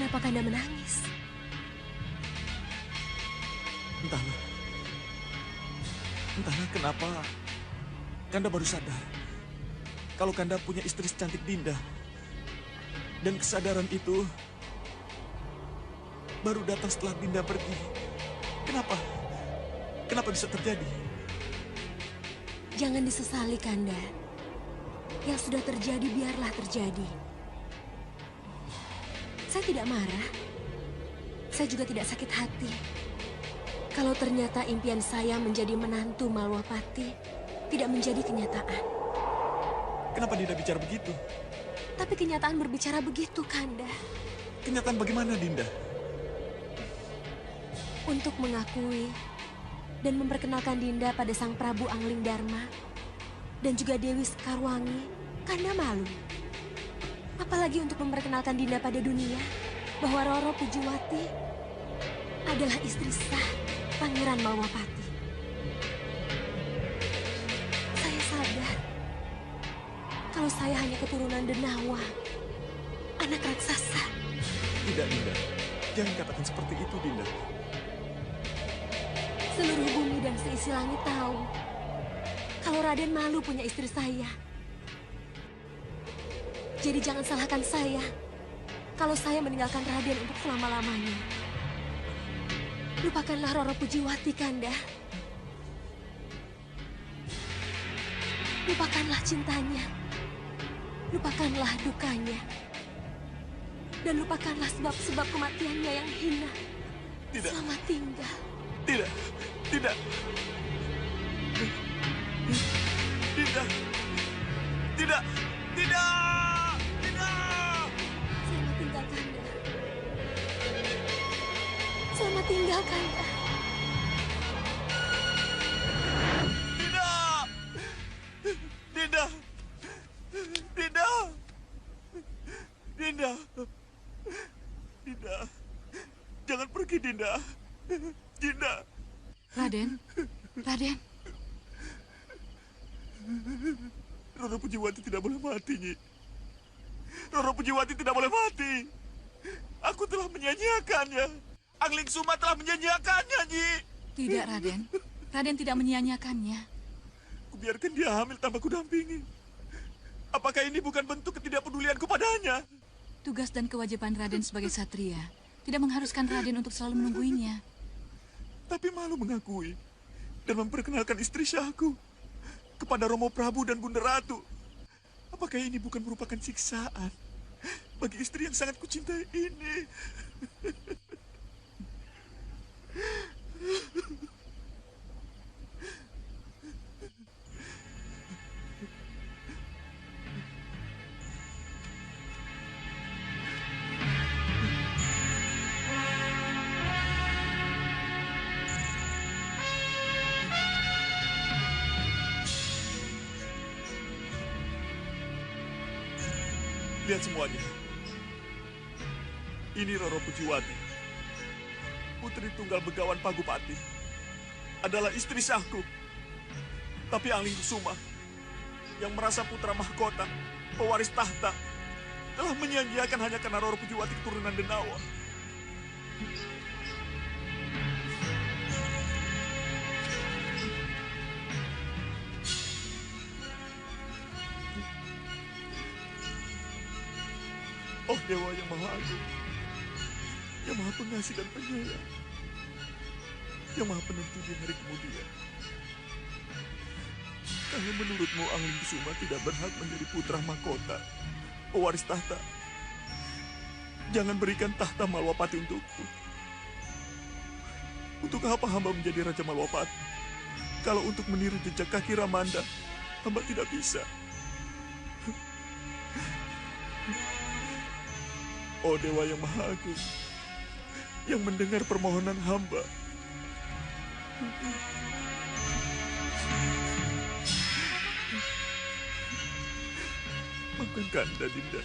Kenapa Kanda menangis? Entahlah. Entahlah kenapa Kanda baru sadar kalau Kanda punya istri secantik Dinda. Dan kesadaran itu baru datang setelah Dinda pergi. Kenapa? Kenapa bisa terjadi? Jangan disesali, Kanda. Yang sudah terjadi, biarlah terjadi. Saya tidak marah. Saya juga tidak sakit hati. Kalau ternyata impian saya menjadi menantu Malwapati tidak menjadi kenyataan. Kenapa Dinda bicara begitu? Tapi kenyataan berbicara begitu, Kanda. Kenyataan bagaimana, Dinda? Untuk mengakui dan memperkenalkan Dinda pada Sang Prabu Angling Dharma dan juga Dewi Sekarwangi, Kanda malu. Apalagi untuk memperkenalkan Dinda pada dunia bahwa Roro Pujuwati adalah istri sah Pangeran Malwapati. Saya sadar kalau saya hanya keturunan Denawa, anak raksasa. Tidak, Dinda. Jangan katakan seperti itu, Dinda. Seluruh bumi dan seisi langit tahu kalau Raden malu punya istri saya. Jadi jangan salahkan saya kalau saya meninggalkan Raden untuk selama-lamanya. Lupakanlah Roro Pujiwati, Kanda. Lupakanlah cintanya. Lupakanlah dukanya. Dan lupakanlah sebab-sebab kematiannya yang hina. Tidak. Selamat tinggal. Tidak. Tidak. Dinda. Tidak. Tidak. Tidak. Selamat tinggal, Kanda. Selamat tinggal, Kanda. Dinda. Dinda. Dinda. Dinda. Dinda. Jangan pergi, Dinda. Dinda. Raden. Raden. Roro Pujiwati tidak boleh mati, Nyi. Roro Pujiwati tidak boleh mati. Aku telah menyanyiakannya. Angling Suma telah menyanyiakannya, Nyi. Tidak, Raden. Raden tidak menyia-nyiakannya. Kubiarkan dia hamil tanpa kudampingi. Apakah ini bukan bentuk ketidakpedulianku padanya? Tugas dan kewajiban Raden sebagai satria tidak mengharuskan Raden untuk selalu menungguinya. Tapi malu mengakui dan memperkenalkan istri syahku kepada Romo Prabu dan Bunda Ratu. Apakah ini bukan merupakan siksaan bagi istri yang sangat kucintai ini? Lihat semuanya. Ini Roro Pujiwati, putri tunggal Begawan Pagupati, adalah istri syahku. Tapi Angling Kusuma, yang merasa putra mahkota, pewaris tahta, telah menyanyiakan hanya karena Roro Pujiwati keturunan Denawa. Oh Dewa yang Maha Agung, yang Maha Pengasih dan Penyayang, yang Maha Penentu di hari kemudian. Kalau menurutmu Angling Kusuma tidak berhak menjadi putra mahkota, pewaris tahta, jangan berikan tahta Malwapati untukku. Untuk apa hamba menjadi Raja Malwapati? Kalau untuk meniru jejak kaki Ramanda, hamba tidak bisa. Oh Dewa yang Maha Agung, yang mendengar permohonan hamba. Maafkan Kanda, Dinda.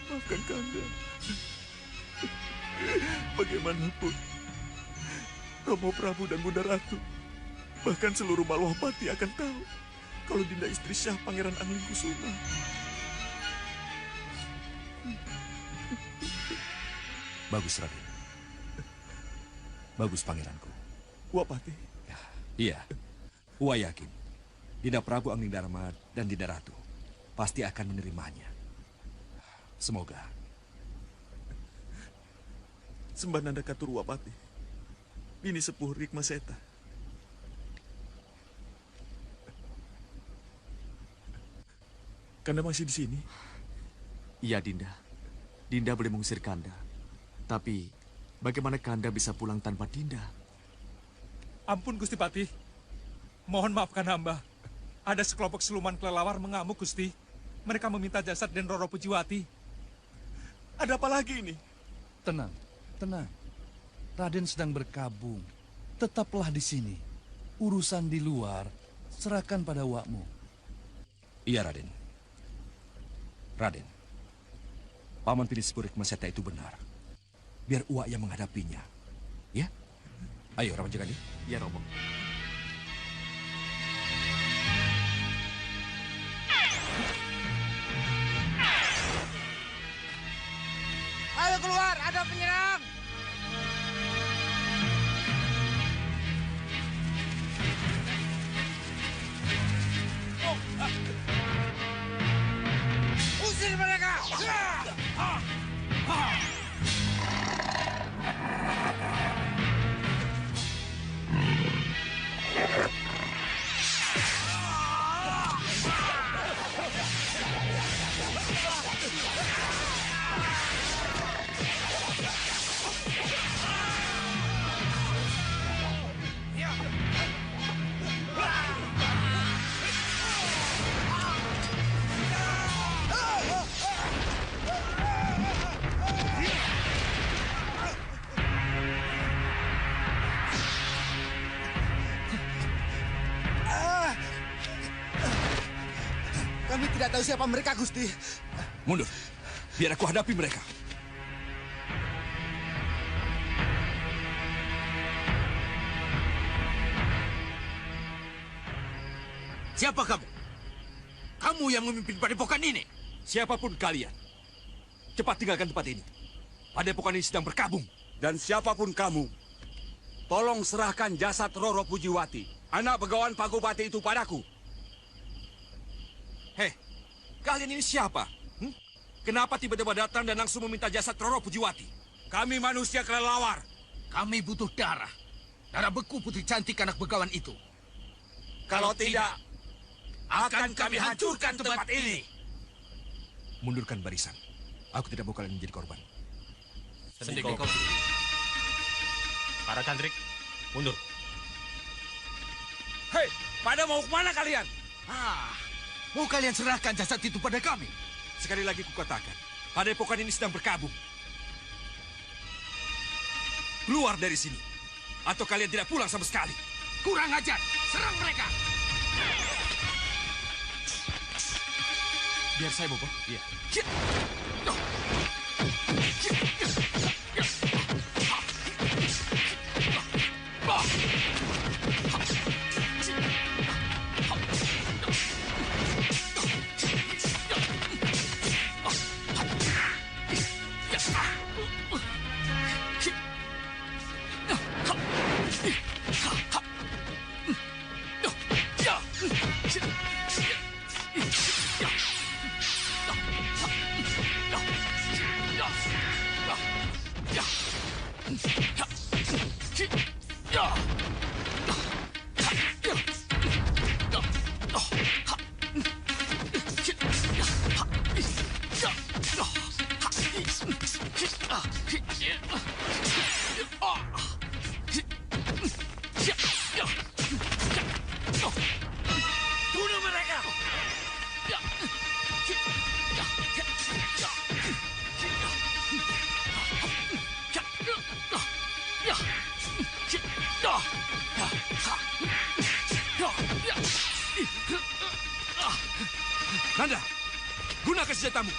Maafkan Kanda. Bagaimanapun, Romo Prabu dan Bunda Ratu, bahkan seluruh Malwapati akan tahu kalau Dinda istri Syah Pangeran Angling Kusuma. Bagus, Raden. Bagus, pangeranku. Uak Patih. Iya, Uwa yakin Dinda Prabu Anglingdarma dan Dinda Ratu pasti akan menerimanya. Semoga. Sembah nanda katur Uak Patih. Bini sepuh Rikma Seta. Kanda masih di sini? Iya, Dinda. Dinda boleh mengusir Kanda. Tapi, bagaimana Kanda bisa pulang tanpa Dinda? Ampun, Gusti Patih. Mohon maafkan hamba. Ada sekelompok siluman kelelawar mengamuk, Gusti. Mereka meminta jasad Den Roro Pujiwati. Ada apa lagi ini? Tenang, tenang. Raden sedang berkabung. Tetaplah di sini. Urusan di luar, serahkan pada wakmu. Iya, Raden. Raden, Paman Pinispu Rikma Seta itu benar. Biar Uwa yang menghadapinya. Ya? Ayo, Ramajagani. Ya, Romo. Ayo keluar, ada penyerang! Usir mereka! Kami tidak tahu siapa mereka, Gusti. Mundur. Biar aku hadapi mereka. Siapa kamu? Kamu yang memimpin padepokan ini? Siapapun kalian, cepat tinggalkan tempat ini. Padepokan ini sedang berkabung. Dan siapapun kamu, tolong serahkan jasad Roro Pujiwati, anak begawan Pagupati itu padaku. Hei, kalian ini siapa? Kenapa tiba-tiba datang dan langsung meminta jasad Roro Pujiwati? Kami manusia kelelawar. Kami butuh darah. Darah beku putri cantik anak begawan itu. Kalau tidak, akan kami hancurkan tempat ini. Mundurkan barisan. Aku tidak mau kalian menjadi korban. Sendiko. Para cantrik, mundur. Hei, pada mau kemana kalian? Mau kalian serahkan jasad itu pada kami? Sekali lagi kukatakan, padepokan ini sedang berkabung. Keluar dari sini, atau kalian tidak pulang sama sekali. Kurang ajar, serang mereka! Biar saya, Bopo. Iya. Bunuh mereka! Nanda, gunakan senjatamu.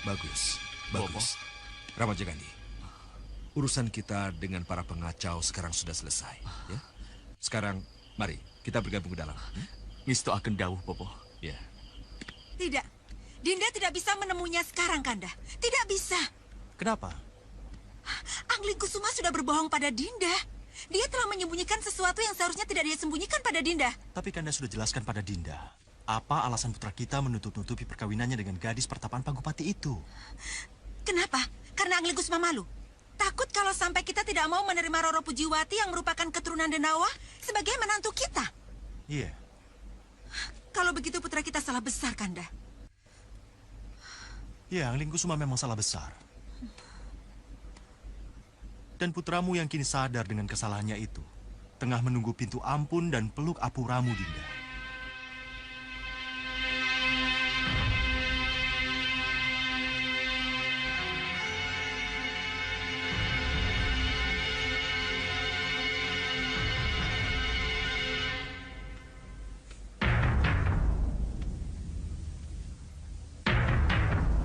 Bagus, bagus. Ramaja Gandhi, urusan kita dengan para pengacau sekarang sudah selesai. Ya? Sekarang, mari kita bergabung ke dalam. Ngisto akan dawuh, Bopo. Ya. Tidak. Dinda tidak bisa menemuinya sekarang, Kanda. Tidak bisa. Kenapa? Angling Kusuma sudah berbohong pada Dinda. Dia telah menyembunyikan sesuatu yang seharusnya tidak dia sembunyikan pada Dinda. Tapi Kanda sudah jelaskan pada Dinda. Apa alasan putra kita menutup-nutupi perkawinannya dengan gadis pertapaan Pagupati itu? Kenapa? Karena Angling Kusuma malu. Takut kalau sampai kita tidak mau menerima Roro Pujiwati yang merupakan keturunan Denawa sebagai menantu kita. Iya. Kalau begitu putra kita salah besar, Kanda. Ya, Angling Kusuma memang salah besar. Dan putramu yang kini sadar dengan kesalahannya itu, tengah menunggu pintu ampun dan peluk apuramu, Dinda.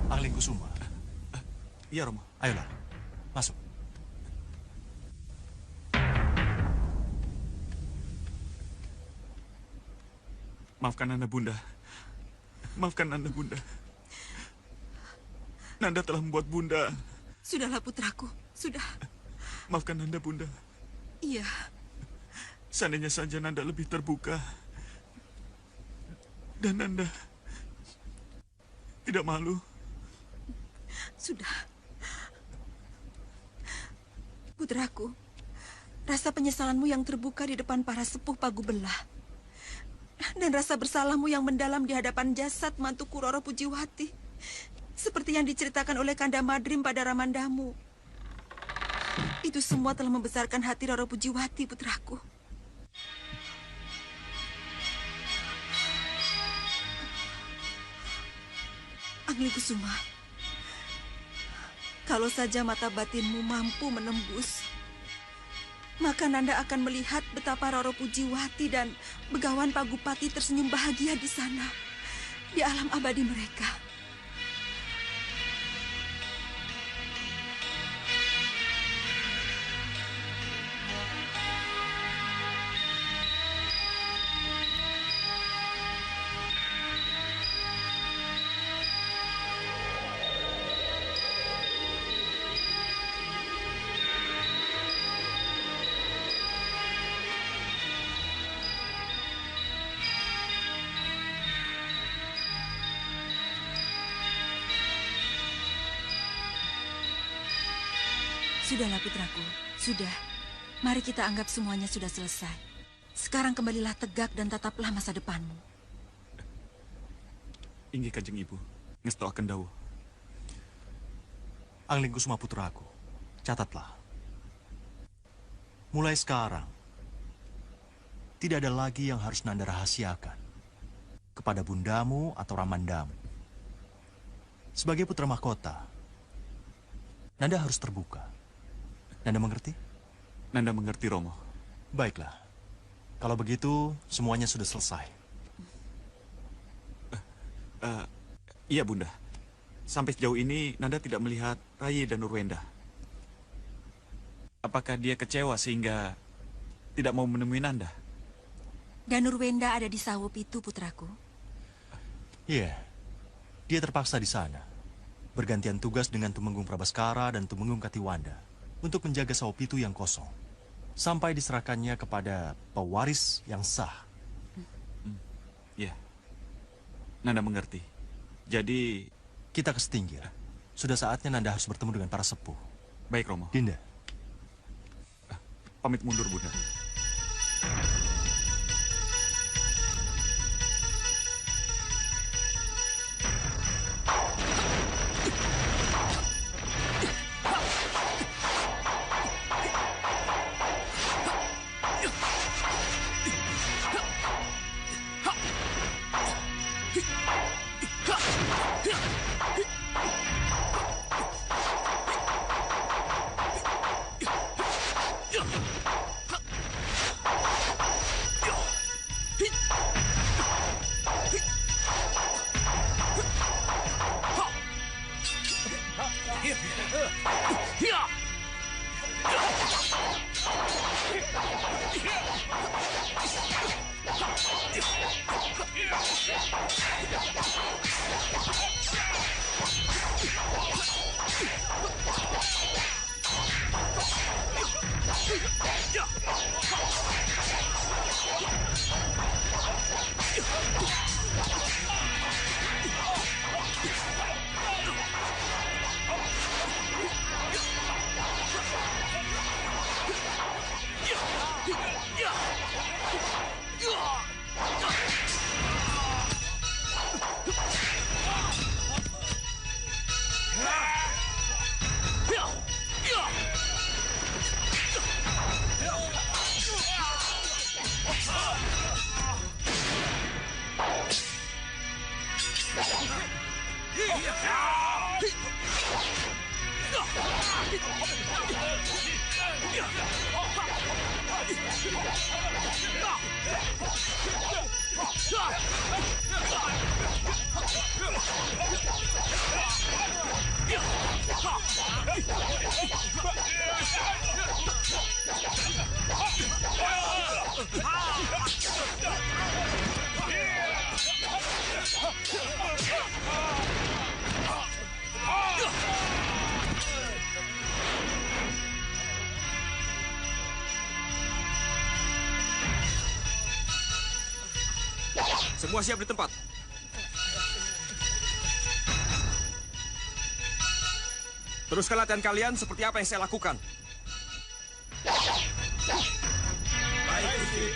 Angling Kusuma. Iya, Romo. Ayolah, masuk. Maafkan Nanda, Bunda. Maafkan Nanda, Bunda. Nanda telah membuat Bunda. Sudahlah putraku, sudah. Maafkan Nanda, Bunda. Iya. Seandainya saja Nanda lebih terbuka. Dan Nanda tidak malu. Sudah. Putraku, rasa penyesalanmu yang terbuka di depan para sepuh Pagubelah dan rasa bersalahmu yang mendalam di hadapan jasad mantuku Roro Pujiwati, seperti yang diceritakan oleh Kanda Madrim pada Ramandamu. Itu semua telah membesarkan hati Roro Pujiwati, putraku. Angling Kusuma, kalau saja mata batinmu mampu menembus, maka Nanda akan melihat betapa Roro Pujiwati dan Begawan Pagupati tersenyum bahagia di sana, di alam abadi mereka. Sudahlah putraku, sudah. Mari kita anggap semuanya sudah selesai. Sekarang kembalilah tegak dan tataplah masa depanmu. Inggih Kanjeng Ibu, ngesto akan dawuh. Angling Kusuma putraku, catatlah. Mulai sekarang, tidak ada lagi yang harus Nanda rahasiakan kepada bundamu atau Ramandamu. Sebagai putra mahkota, Nanda harus terbuka. Nanda mengerti? Nanda mengerti, Romo. Baiklah. Kalau begitu, semuanya sudah selesai. Iya, Bunda. Sampai sejauh ini, Nanda tidak melihat Rai dan Nurwenda. Apakah dia kecewa sehingga tidak mau menemui Nanda? Dan Nurwenda ada di Sawup itu, putraku. Iya. Dia terpaksa di sana. Bergantian tugas dengan Tumenggung Prabaskara dan Tumenggung Katiwanda untuk menjaga Sawup itu yang kosong, sampai diserahkannya kepada pewaris yang sah. Ya, Nanda mengerti. Jadi, kita ke Setinggir. Sudah saatnya Nanda harus bertemu dengan para sepuh. Baik, Romo. Dinda. Pamit mundur, Bunda. Semua siap di tempat. Teruskan latihan kalian seperti apa yang saya lakukan. Baik, Gusti.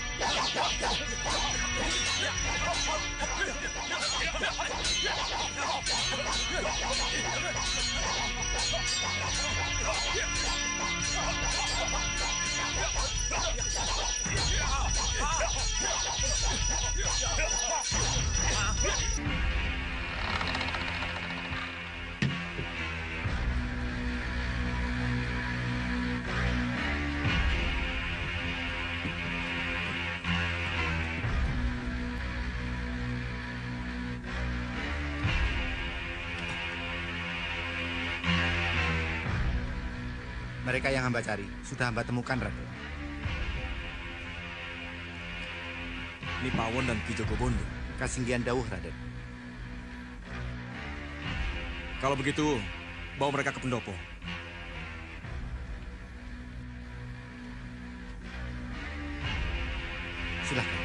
Mereka yang hamba cari, sudah hamba temukan, Raden. Ini Pawon dan Ki Jogobondo. Kasinggihan dawuh, Raden. Kalau begitu, bawa mereka ke pendopo. Silakan.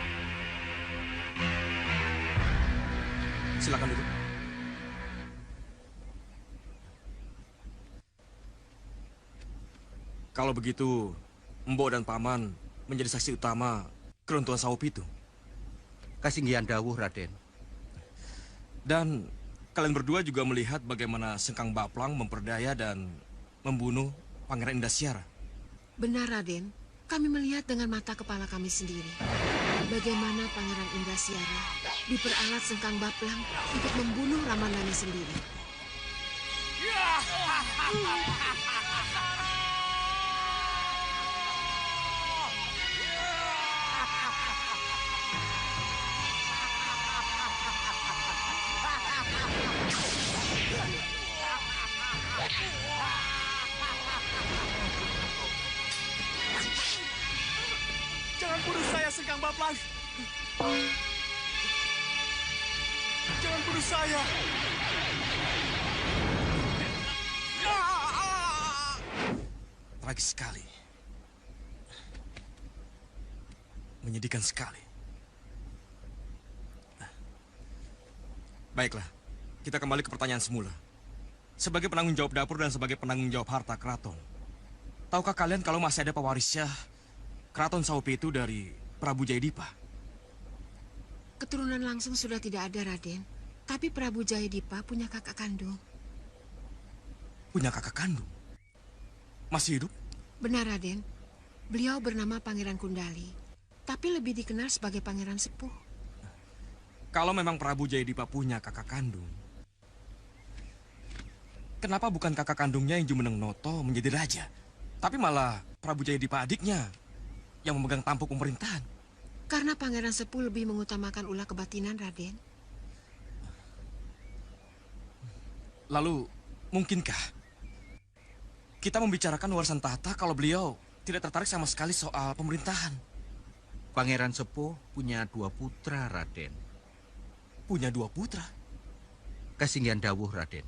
Silakan duduk. Kalau begitu, Mbok dan Paman menjadi saksi utama keruntuhan Sawo Pitu. Kasinggihan dawuh, Raden. Dan kalian berdua juga melihat bagaimana Sengkang Baplang memperdaya dan membunuh Pangeran Indasyara. Benar, Raden. Kami melihat dengan mata kepala kami sendiri. Bagaimana Pangeran Indasyara diperalat Sengkang Baplang untuk membunuh Ramananya sendiri. Jangan bunuh saya, Sengkang Baplang. Jangan bunuh saya. Tragis sekali. Menyedihkan sekali. Baiklah, kita kembali ke pertanyaan semula. Sebagai penanggung jawab dapur dan sebagai penanggung jawab harta keraton, tahukah kalian kalau masih ada pewarisnya Keraton Sawo Pitu dari Prabu Jayadipa? Keturunan langsung sudah tidak ada, Raden. Tapi Prabu Jayadipa punya kakak kandung. Punya kakak kandung? Masih hidup? Benar, Raden. Beliau bernama Pangeran Kundali, tapi lebih dikenal sebagai Pangeran Sepuh. Kalau memang Prabu Jayadipa punya kakak kandung, kenapa bukan kakak kandungnya yang Jumeneng Noto menjadi raja, tapi malah Prabu Jayadipa adiknya yang memegang tampuk pemerintahan? Karena Pangeran Sepuh lebih mengutamakan ulah kebatinan, Raden. Lalu, mungkinkah kita membicarakan warisan tahta kalau beliau tidak tertarik sama sekali soal pemerintahan? Pangeran Sepuh punya 2 putra, Raden. Punya 2 putra? Kasinggihan dawuh, Raden.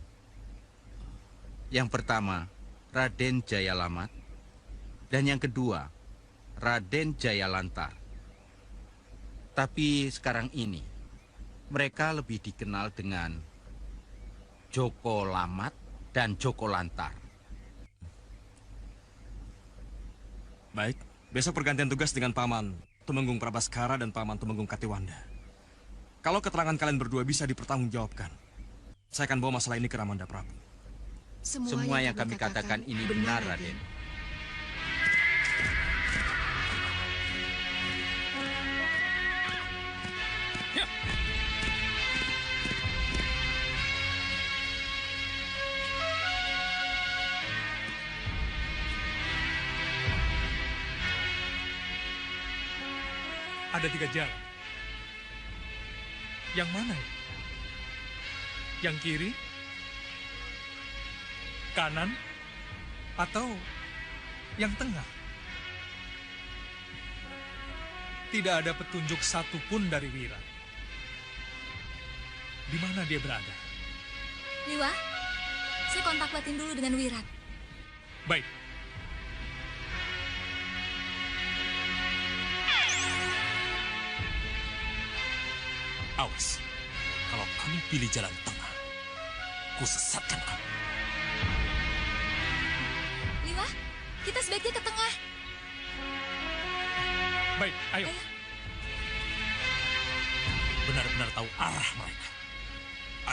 Yang pertama, Raden Jayalamat. Dan yang kedua, Raden Jayalantar. Tapi sekarang ini, mereka lebih dikenal dengan Joko Lamat dan Joko Lantar. Baik, besok pergantian tugas dengan Paman Tumenggung Prabaskara dan Paman Tumenggung Katiwanda. Kalau keterangan kalian berdua bisa dipertanggungjawabkan, saya akan bawa masalah ini ke Ramanda Prabu. Semua yang kami katakan ini benar, Raden. Ada 3 jalan. Yang mana ya? Yang kiri? Kanan? Atau yang tengah? Tidak ada petunjuk satupun dari Wira. Di mana dia berada? Liwa, saya kontak batin dulu dengan Wirat. Baik. Awas, kalau kamu pilih jalan tengah, ku sesatkan kamu. Liwa, kita sebaiknya ke tengah. Baik, ayo. Benar-benar tahu arah mereka.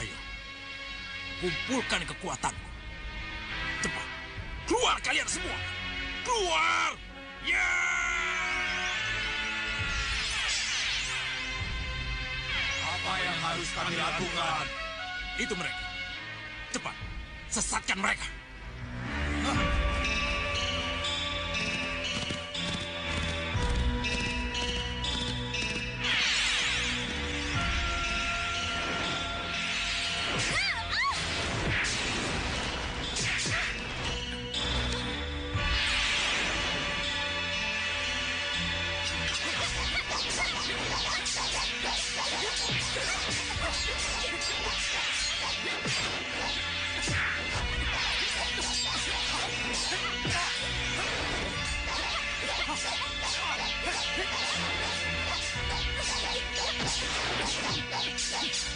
Ayo, kumpulkan kekuatanmu. Cepat, keluar kalian semua. Keluar! Ya! Apa yang harus kami lakukan? Itu mereka. Cepat, sesatkan mereka.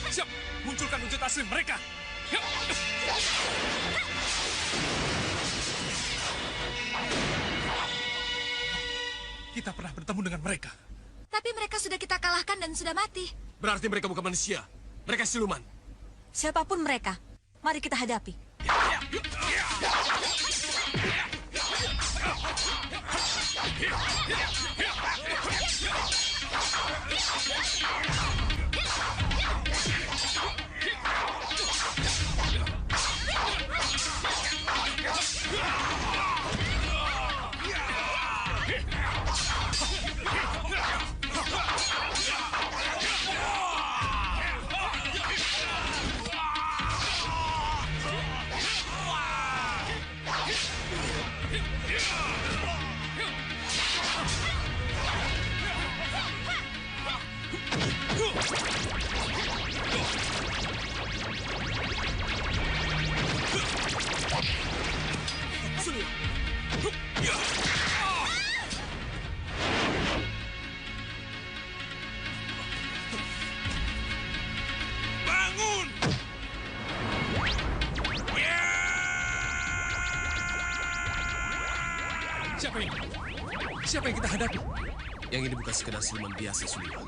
Siap, munculkan wujud asli mereka. Yuk. Kita pernah bertemu dengan mereka. Tapi mereka sudah kita kalahkan dan sudah mati. Berarti mereka bukan manusia. Mereka siluman. Siapapun mereka, mari kita hadapi. Bangun! Siapa ini? Siapa yang kita hadapi? Yang ini bukan sekedar siluman biasa, Suliwa.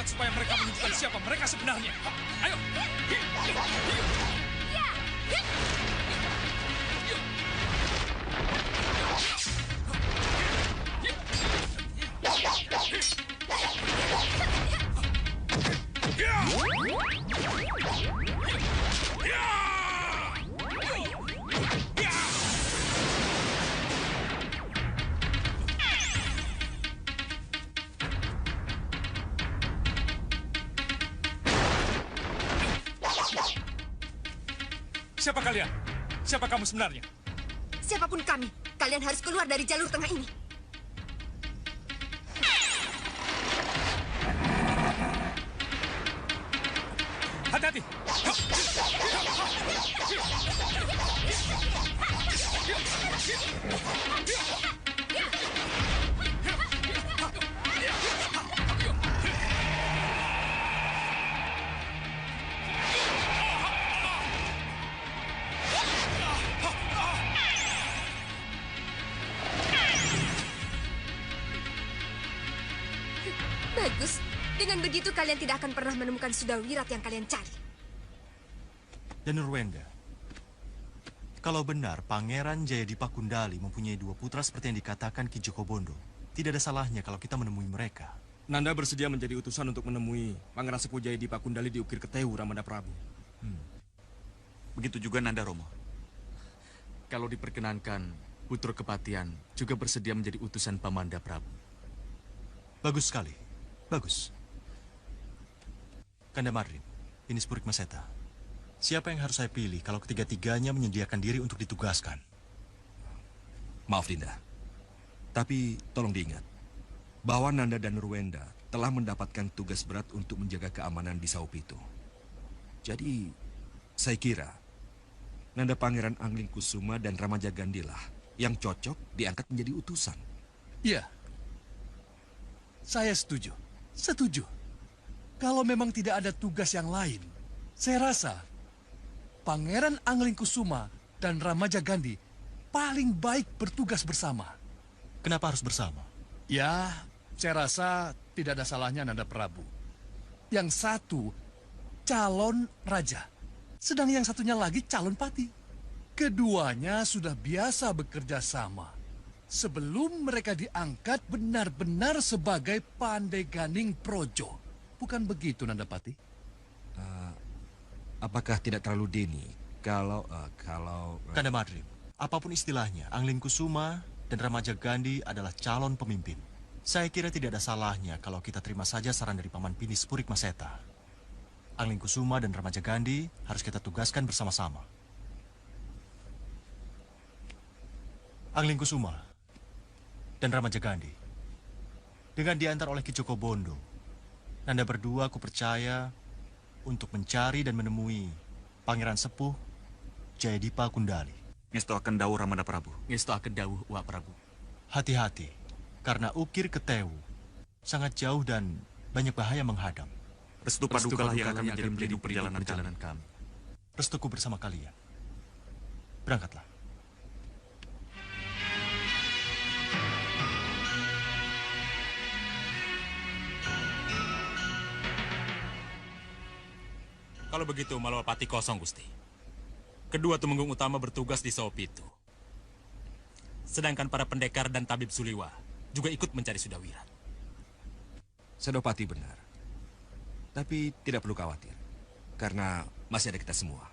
membuat supaya mereka menunjukkan siapa mereka sebenarnya. Ayo. Siapa kalian? Siapa kamu sebenarnya? Siapapun kami, kalian harus keluar dari jalur tengah ini. Hati-hati! Bagus. Dengan begitu kalian tidak akan pernah menemukan Sudawirat yang kalian cari. Dan Nurwenda, kalau benar Pangeran Jayadipa Kundali mempunyai 2 putra seperti yang dikatakan Ki Joko Bondo, tidak ada salahnya kalau kita menemui mereka. Nanda bersedia menjadi utusan untuk menemui Pangeran Sepuh Jayadipa Kundali di Ukir Ketewu, Ramanda Prabu. Begitu juga Nanda Romo. Kalau diperkenankan, Putra Kepatihan juga bersedia menjadi utusan Pamanda Prabu. Bagus sekali. Bagus. Kanda Madrim, ini Spurik Maseta. Siapa yang harus saya pilih kalau ketiga-tiganya menyediakan diri untuk ditugaskan? Maaf, Dinda. Tapi tolong diingat bahwa Nanda dan Nurwenda telah mendapatkan tugas berat untuk menjaga keamanan di Saupito. Jadi, saya kira Nanda Pangeran Angling Kusuma dan Ramaja Gandilah yang cocok diangkat menjadi utusan. Iya. Saya setuju. Setuju. Kalau memang tidak ada tugas yang lain, saya rasa Pangeran Angling Kusuma dan Ramaja Gandhi paling baik bertugas bersama. Kenapa harus bersama? Ya, saya rasa tidak ada salahnya Nanda Prabu. Yang satu calon raja, sedang yang satunya lagi calon pati. Keduanya sudah biasa bekerja sama. Sebelum mereka diangkat benar-benar sebagai Pandeganing Projo. Bukan begitu, Nandapati? Apakah tidak terlalu dini kalau... Kanda Madrim, apapun istilahnya, Angling Kusuma dan Ramaja Gandhi adalah calon pemimpin. Saya kira tidak ada salahnya kalau kita terima saja saran dari Paman Pini Spurik Maseta. Angling Kusuma dan Ramaja Gandhi harus kita tugaskan bersama-sama. Angling Kusuma dan Ramaja Gandhi, dengan diantar oleh Ki Joko Bondo, Nanda berdua aku percaya untuk mencari dan menemui Pangeran Sepuh Jayadipa Kundali. Ngesto akan dawuh Ramanda Prabu. Ngesto akan dawuh Wak Prabu. Hati-hati, karena Ukir Ketewu sangat jauh dan banyak bahaya menghadang. Restu Paduka lah yang akan menjadi perjalanan kami. Restuku bersama kalian. Berangkatlah. Kalau begitu, Malwapati kosong, Gusti. Kedua tumenggung utama bertugas di Saupito. Sedangkan para pendekar dan tabib Suliwa juga ikut mencari Sudawirat. Senopati benar. Tapi tidak perlu khawatir, karena masih ada kita semua.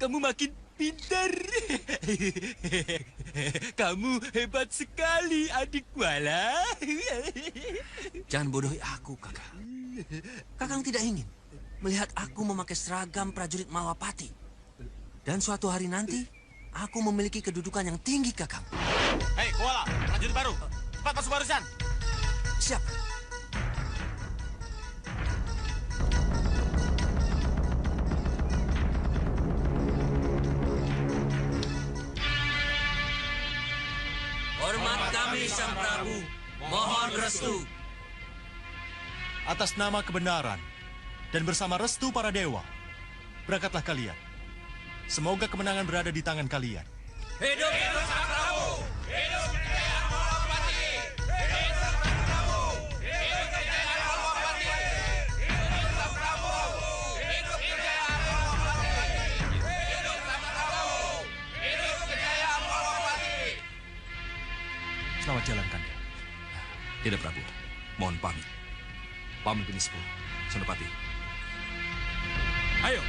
Kamu makin pintar. Kamu hebat sekali, adik Kuala. Jangan bodohi aku, Kakang. Kakang tidak ingin melihat aku memakai seragam prajurit Malwapati. Dan suatu hari nanti, aku memiliki kedudukan yang tinggi, Kakang. Hei, Kuala, prajurit baru. Cepat masuk barisan. Siap. Hormat kami, Sang Prabu. Mohon restu. Atas nama kebenaran dan bersama restu para dewa, berangkatlah kalian. Semoga kemenangan berada di tangan kalian. Hidup Sang Prabu! Hidup kejayaan Malwapati! Hidup Sang Prabu! Hidup kejayaan Malwapati! Hidup Sang Prabu! Hidup kejayaan Malwapati! Hidup Sang Prabu! Hidup kejayaan Malwapati! Selamat jalan, Kanda. Tidak, Prabu. Mohon pamit. Pamit Binispo, Senopati. Ayo.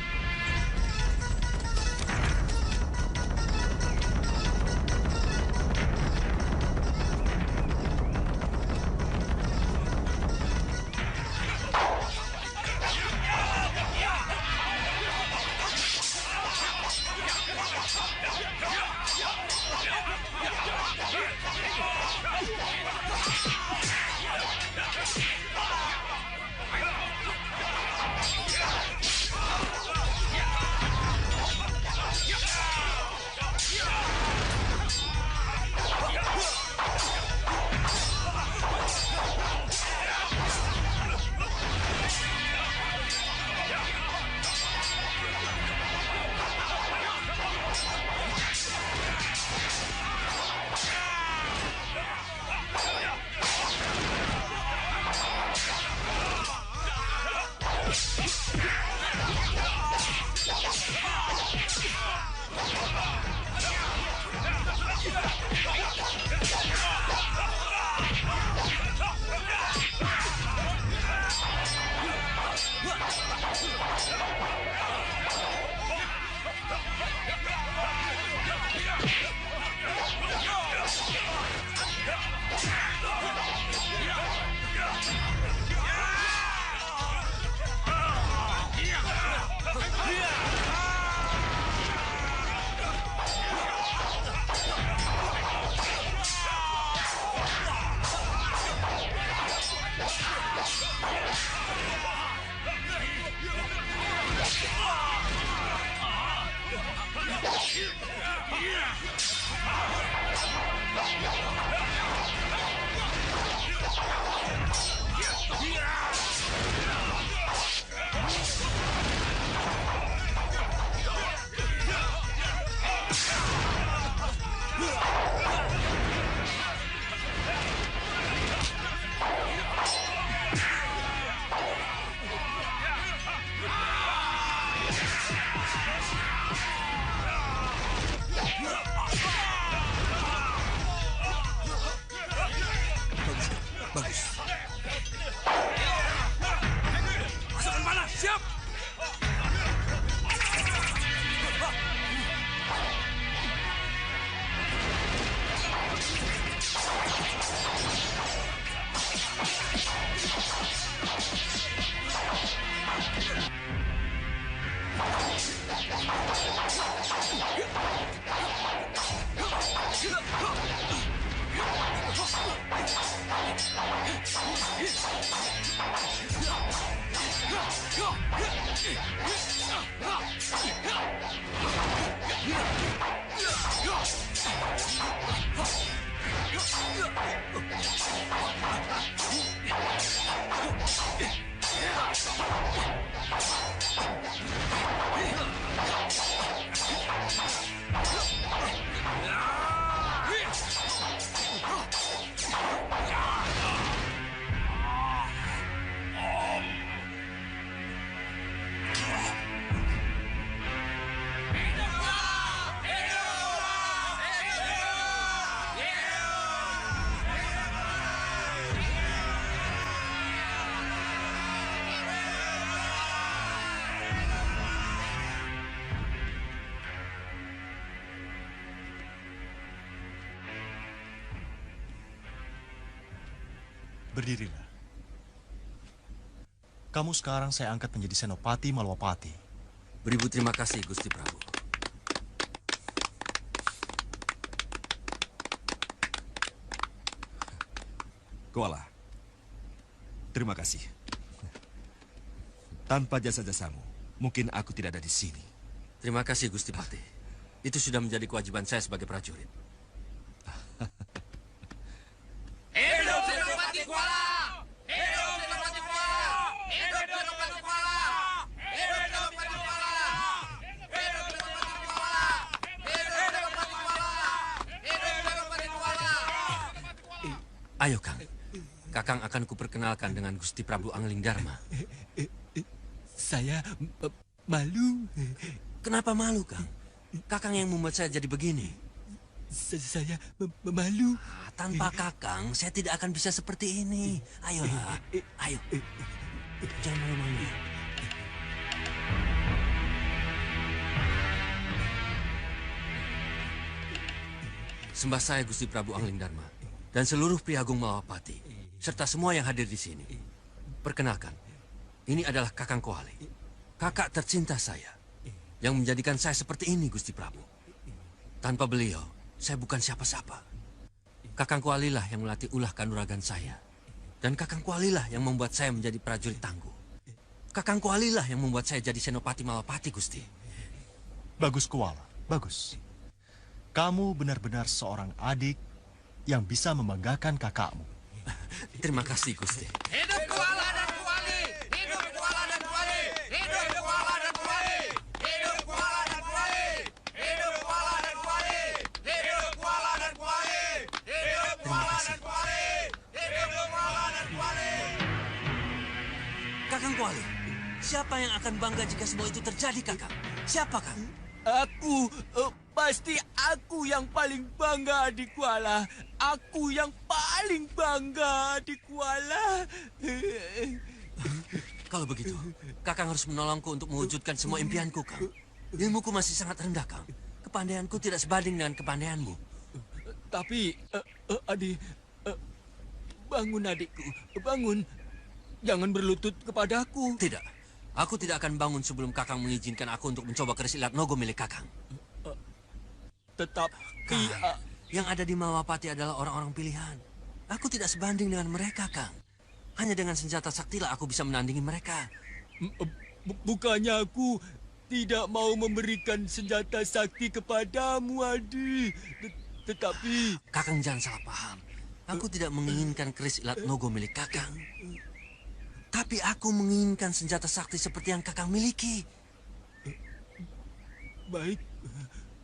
Berdirilah. Kamu sekarang saya angkat menjadi Senopati Malwapati. Beribu terima kasih, Gusti Prabu. Kuala, terima kasih. Tanpa jasa-jasamu, mungkin aku tidak ada di sini. Terima kasih, Gusti Patih. Itu sudah menjadi kewajiban saya sebagai prajurit. Hidup Senopati Kuala! Hidup Senopati Kuala! Hidup Senopati Kuala! Hidup Senopati Kuala! Hidup Senopati Kuala! Hidup Senopati Kuala! Hidup Senopati Kuala! Ayo, Kang. Kakang akan kuperkenalkan dengan Gusti Prabu Angling Dharma. Saya malu. Kenapa malu, Kang? Kakang yang membuat saya jadi begini. Saya malu. Tanpa Kakang, saya tidak akan bisa seperti ini. Ayolah, ayo. Jangan malu-malu. Sembah saya Gusti Prabu Angling Dharma dan seluruh Priagung Malwapati serta semua yang hadir di sini. Perkenalkan, ini adalah Kakang Kuali, kakak tercinta saya yang menjadikan saya seperti ini, Gusti Prabu. Tanpa beliau, saya bukan siapa-siapa. Kakang Kuali lah yang melatih ulah kanuragan saya. Dan Kakang Kuali lah yang membuat saya menjadi prajurit tangguh. Kakang Kuali lah yang membuat saya jadi Senopati Malwapati, Gusti. Bagus, Kuala. Bagus. Kamu benar-benar seorang adik yang bisa membanggakan kakakmu. Terima kasih, Gusti. Hidup Kuala dan Kuali! Hidup Kuala dan Kuali! Hidup Kuala dan Kuali! Hidup Kuala dan Kuali! Hidup Kuala dan Kuali! Hidup Kuala dan Kuali! Hidup Kuala dan Kuali! Hidup Kuala dan Kuali! Kakang Kuali, siapa yang akan bangga jika semua itu terjadi, Kakang? Siapa, Kang? Aku, pasti aku yang paling bangga di Kuala. Aku yang paling bangga di Kuala. Kalau begitu, Kakang harus menolongku untuk mewujudkan semua impianku, Kang. Ilmuku masih sangat rendah, Kang. Kepandaianku tidak sebanding dengan kepandaianmu. Tapi, Adi, bangun adikku, bangun. Jangan berlutut kepadaku. Tidak. Aku tidak akan bangun sebelum Kakang mengizinkan aku untuk mencoba keris ilat nogo milik Kakang. Tetapi... Yang ada di Malwapati adalah orang-orang pilihan. Aku tidak sebanding dengan mereka, Kang. Hanya dengan senjata saktilah aku bisa menandingi mereka. Bukannya aku tidak mau memberikan senjata sakti kepadamu, Adi. Tetapi... Kakang jangan salah paham. Aku tidak menginginkan keris ilat nogo milik Kakang. Tapi aku menginginkan senjata sakti seperti yang Kakang miliki. Baik,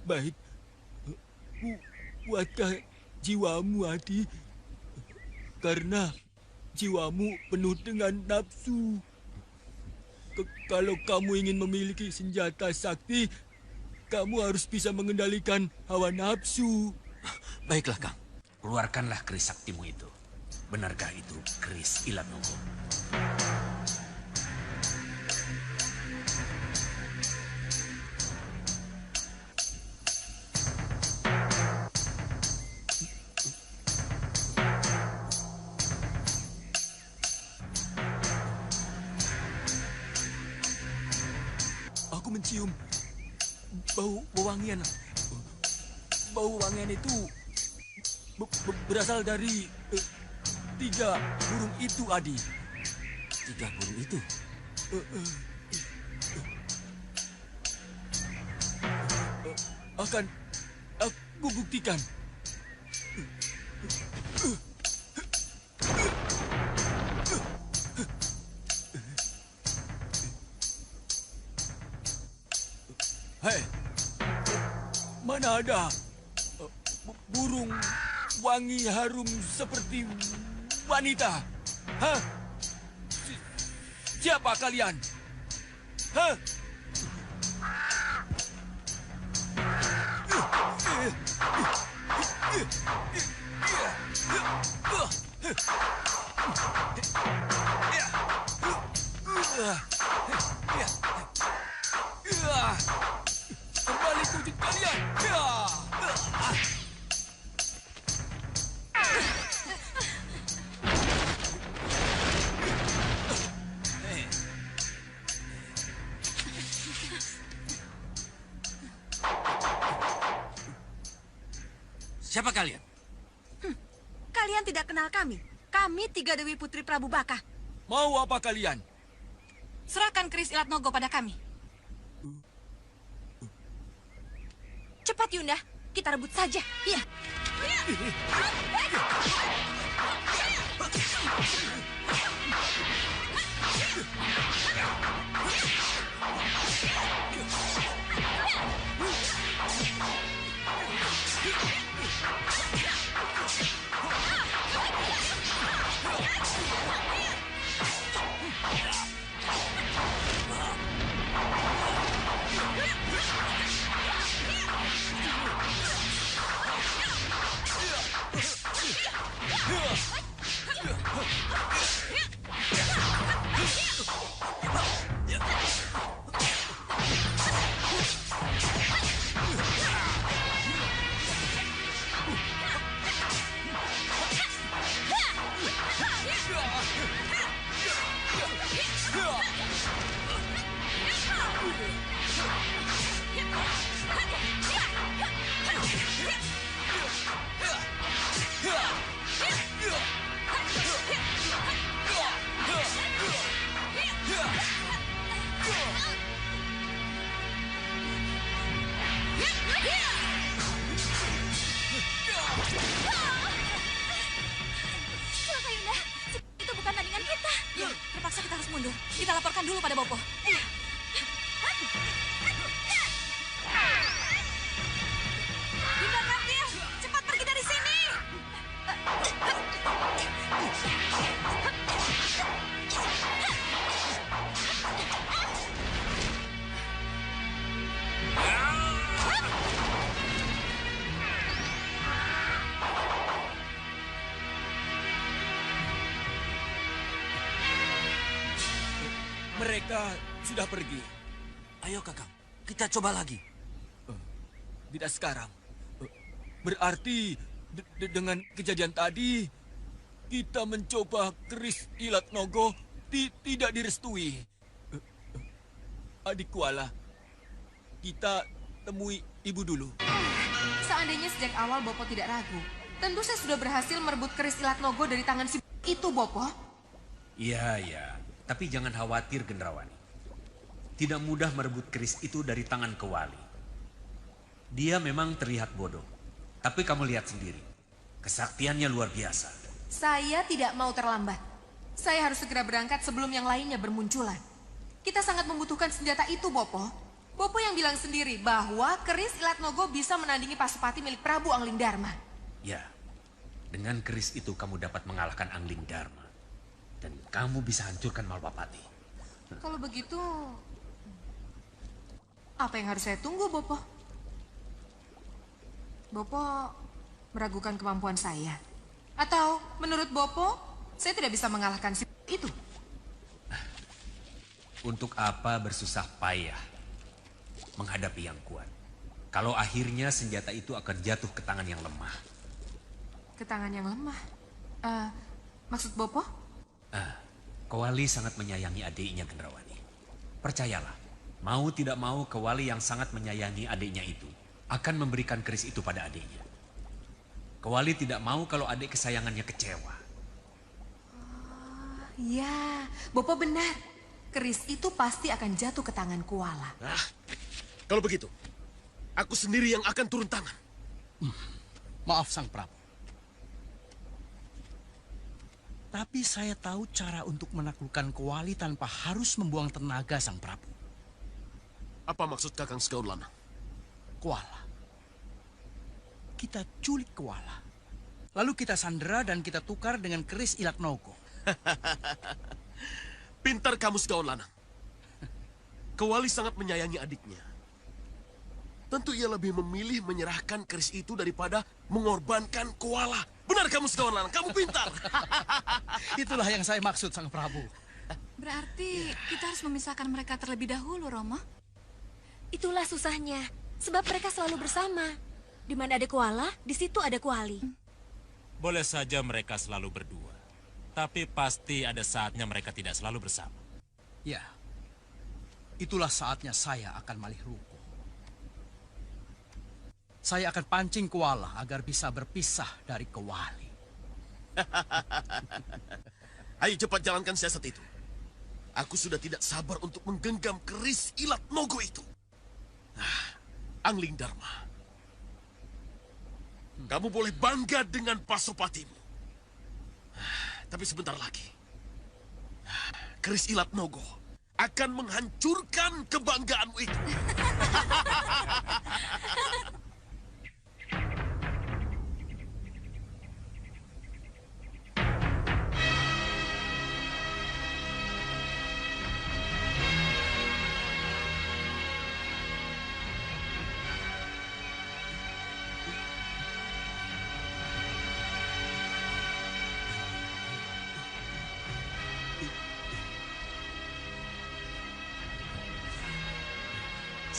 baik. Kuatkan jiwamu, Adi. Karena jiwamu penuh dengan nafsu. Kalau kamu ingin memiliki senjata sakti, kamu harus bisa mengendalikan hawa nafsu. Baiklah, Kang. Keluarkanlah keris saktimu itu. Benarkah itu keris ilat nogo? Aku mencium bau wangian. Bau wangian itu berasal dari 3 burung itu, Adi. 3 burung itu? Akan aku buktikan. Hei, mana ada burung wangi harum seperti wanita? Hah? Siapa kalian? Hah? Kembali ke wujud kalian. Siapa kalian? Kalian tidak kenal kami. Kami tiga Dewi Putri Prabu Baka. Mau apa kalian? Serahkan keris Ilat Nogo pada kami. Cepat Yunda, kita rebut saja. Iya. Celaka Yunda, itu bukan tandingan kita. Ya, terpaksa kita harus mundur. Kita laporkan dulu pada Bopo. Yunda Kapil, cepat pergi dari sini. Mereka sudah pergi. Ayo Kakang, kita coba lagi. Tidak sekarang. Berarti dengan kejadian tadi, kita mencoba keris Ilat Nogo tidak direstui. Adik Kuala, kita temui ibu dulu. Seandainya sejak awal Bopo tidak ragu, tentu saya sudah berhasil merebut keris Ilat Nogo dari tangan si itu, Bopo. Iya. Tapi jangan khawatir, Gendrawani. Tidak mudah merebut keris itu dari tangan Kewali. Dia memang terlihat bodoh. Tapi kamu lihat sendiri. Kesaktiannya luar biasa. Saya tidak mau terlambat. Saya harus segera berangkat sebelum yang lainnya bermunculan. Kita sangat membutuhkan senjata itu, Bopo. Bopo yang bilang sendiri bahwa keris Ilat Nogo bisa menandingi Pasupati milik Prabu Angling Dharma. Ya, dengan keris itu kamu dapat mengalahkan Angling Dharma. Dan kamu bisa hancurkan Malwapati. Kalau begitu, apa yang harus saya tunggu, Bopo? Bopo meragukan kemampuan saya? Atau menurut Bopo, saya tidak bisa mengalahkan si itu? Untuk apa bersusah payah menghadapi yang kuat? Kalau akhirnya senjata itu akan jatuh ke tangan yang lemah. Ke tangan yang lemah? Maksud Bopo? Kewali sangat menyayangi adiknya, Gendrawani. Percayalah, mau tidak mau Kewali yang sangat menyayangi adiknya itu akan memberikan keris itu pada adiknya. Kewali tidak mau kalau adik kesayangannya kecewa. Ya, Bopo benar. Keris itu pasti akan jatuh ke tangan Kuala. Kalau begitu, aku sendiri yang akan turun tangan. Maaf, Sang Prabu. Tapi saya tahu cara untuk menaklukkan Kewali tanpa harus membuang tenaga, Sang Prabu. Apa maksud Kakang Segaulana? Kuala. Kita culik Kuala. Lalu kita sandera dan kita tukar dengan keris Ilat Nogo. Pintar kamu, Segaulana. Kewali sangat menyayangi adiknya. Tentu ia lebih memilih menyerahkan keris itu daripada mengorbankan Kuala. Benar kamu, Segaulana. Kamu pintar. Itulah yang saya maksud, Sang Prabu. Berarti kita harus memisahkan mereka terlebih dahulu, Romo. Itulah susahnya. Sebab mereka selalu bersama. Di mana ada Kuala, di situ ada Kuali. Boleh saja mereka selalu berdua. Tapi pasti ada saatnya mereka tidak selalu bersama. Ya. Itulah saatnya saya akan malih ruko. saya akan pancing koala agar bisa berpisah dari Kewali. Ayo cepat jalankan siasat itu. Aku sudah tidak sabar untuk menggenggam keris ilat Nogo itu. Angling Dharma, kamu boleh bangga dengan pasopatimu. Tapi sebentar lagi, keris ilat Nogo akan menghancurkan kebanggaanmu itu.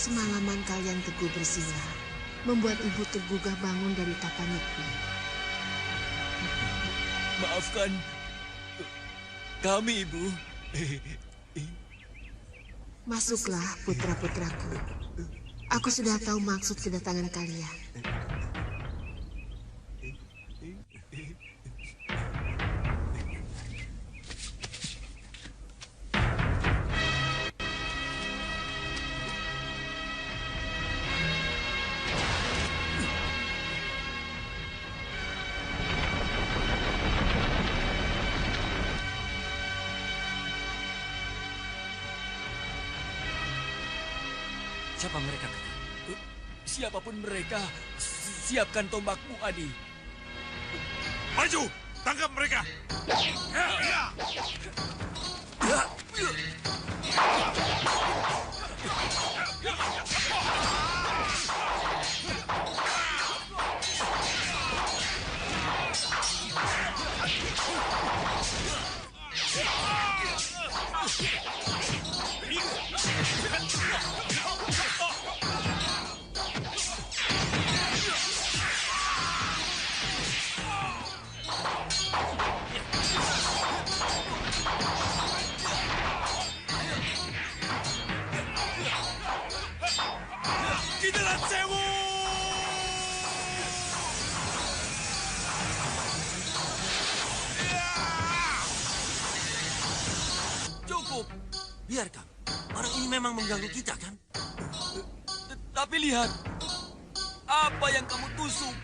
Semalaman kalian teguh bersila, membuat ibu tergugah bangun dari tapa nyepi. Maafkan kami, Ibu. Masuklah, putra-putraku. Aku sudah tahu maksud kedatangan kalian. Siapa mereka, kakak? Siapapun mereka, siapkan tombakmu, Adi. Maju! Tangkap mereka! Cukup. Biarkan. Orang ini memang mengganggu kita, kan? Tapi lihat, apa yang kamu tusuk?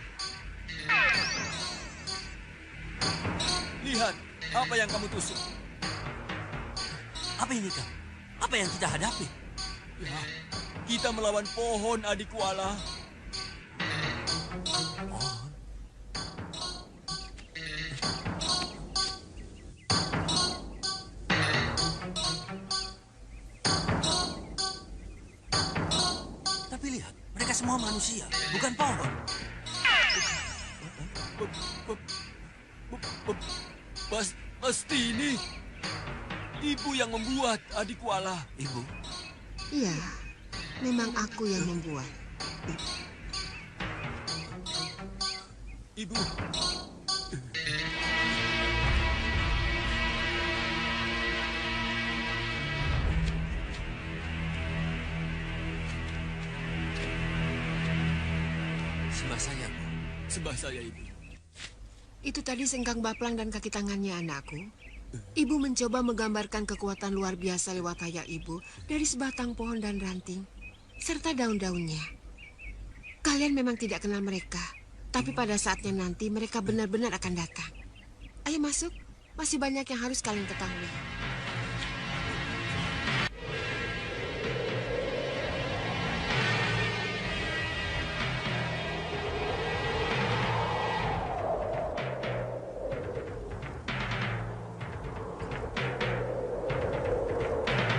Lihat, apa yang kamu tusuk? Apa ini, Kang? Apa yang kita hadapi? Ya, kita melawan pohon, adik koala. Pohon? Tapi lihat, mereka semua manusia, bukan pohon. Pasti ini ibu yang membuat, adik koala. Ibu? Iya, memang aku yang membuat. Ibu. Sembah saya, Bu. Sembah saya, Ibu. Itu tadi sengkang baplang dan kaki tangannya, anakku. Ibu mencoba menggambarkan kekuatan luar biasa lewat hayat ibu dari sebatang pohon dan ranting, serta daun-daunnya. Kalian memang tidak kenal mereka, tapi pada saatnya nanti mereka benar-benar akan datang. Ayo masuk, masih banyak yang harus kalian ketahui.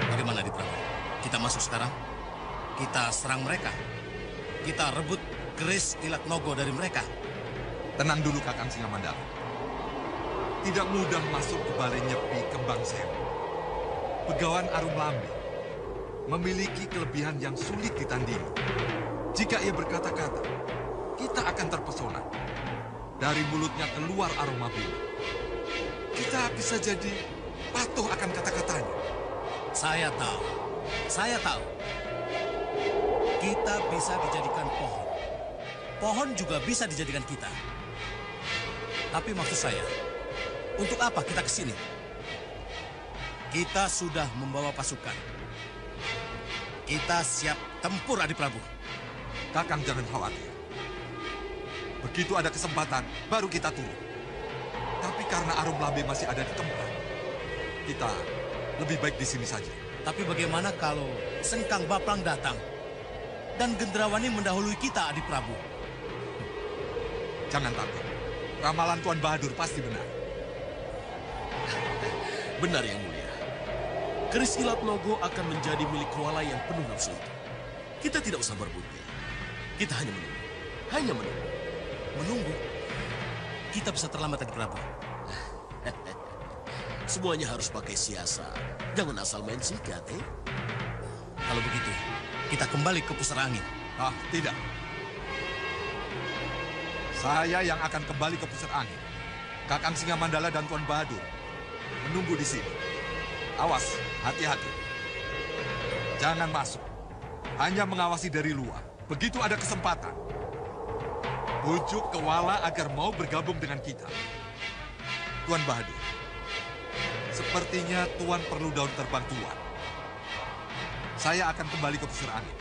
Bagaimana, Diprabu? Kita masuk sekarang? Kita serang mereka? Kita rebut keris ilat Nogo dari mereka? Tenang dulu, Kakang Singamandala. Tidak mudah masuk ke Balai Nyepi Kembang Sewu. Begawan Arum Lambe memiliki kelebihan yang sulit ditandingi. Jika ia berkata-kata, kita akan terpesona. Dari mulutnya keluar aroma bunga. Kita bisa jadi patuh akan kata-katanya. Saya tahu. Saya tahu. Kita bisa dijadikan pohon. pohon juga bisa dijadikan kita. Tapi maksud saya, untuk apa kita ke sini? Kita sudah membawa pasukan. Kita siap tempur, Adi Prabu. Kakang jangan khawatir. Begitu ada kesempatan, baru kita turun. Tapi karena Arum Lambe masih ada di tempat, kita lebih baik di sini saja. Tapi bagaimana kalau Sengkang Baplang datang dan Gendrawani mendahului kita, Adi Prabu? Jangan takut. Ramalan Tuan Bahadur pasti benar. Benar yang mulia. Keris Ilat Nogo akan menjadi milik Kuala yang penuh nafsu itu. Kita tidak usah berbunyi. Kita hanya menunggu. Hanya menunggu. Menunggu? Kita bisa terlambat, Adi Prabu. Semuanya harus pakai siasat. Jangan asal main sikat, Kalau begitu, kita kembali ke pusar angin. Ah, tidak. Saya yang akan kembali ke pusar angin. Kakang Singamandala dan Tuan Bahadur menunggu di sini. Awas, hati-hati. Jangan masuk. Hanya mengawasi dari luar. Begitu ada kesempatan, bujuk Kewala agar mau bergabung dengan kita. Tuan Bahadur, sepertinya Tuan perlu daun terbang Tuan. Saya akan kembali ke pusar angin.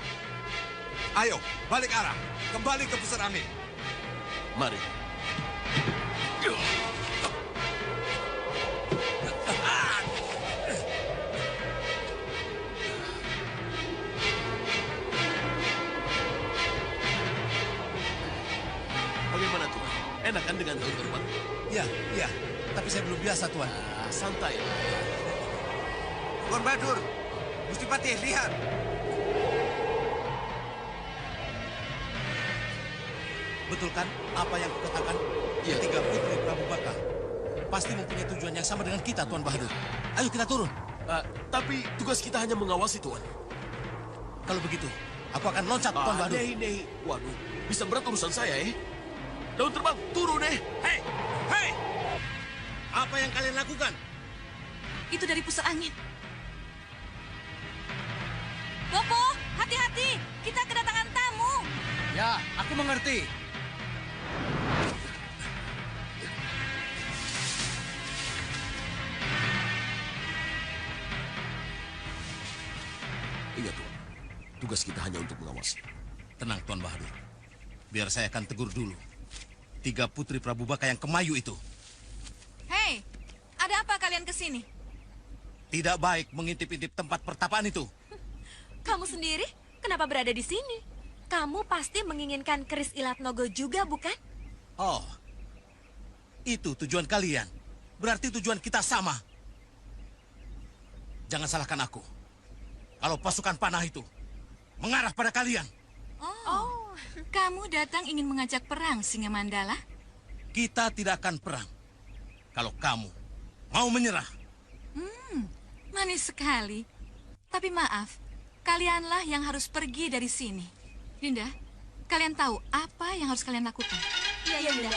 Ayo, balik arah. Kembali ke pusar angin. Mari. Bagaimana Tuan? Enak kan dengan daun terbang? Iya. Tapi saya belum biasa, Tuan. Santai. Tuan Bahadur, Gusti Patih, lihat. Betul kan apa yang kukatakan? Tiga putri Prabu Baka pasti mempunyai tujuan yang sama dengan kita, Tuan Bahadur. Ayo kita turun. Tapi tugas kita hanya mengawasi, Tuan. Kalau begitu, aku akan loncat, Tuan Bahadur. Nei. Waduh, bisa berat urusan saya, Daun terbang, turun, Hei! Apa yang kalian lakukan? Itu dari pusar angin. Bopo, hati-hati. Kita kedatangan tamu. Ya, aku mengerti. Ingat, Tuan. Tugas kita hanya untuk mengawasi. Tenang, Tuan Bahadur. Biar saya akan tegur dulu. Tiga putri Prabu Baka yang kemayu itu. Hei, ada apa kalian ke sini? Tidak baik mengintip-intip tempat pertapaan itu. Kamu sendiri kenapa berada di sini? Kamu pasti menginginkan keris Ilat Nogo juga, bukan? Oh, itu tujuan kalian. Berarti tujuan kita sama. Jangan salahkan aku. Kalau pasukan panah itu mengarah pada kalian. Oh, kamu datang ingin mengajak perang, Singamandala? Kita tidak akan perang. Kalau kamu mau menyerah. Manis sekali. Tapi maaf, kalianlah yang harus pergi dari sini. Dinda, kalian tahu apa yang harus kalian lakukan? Iya, Dinda.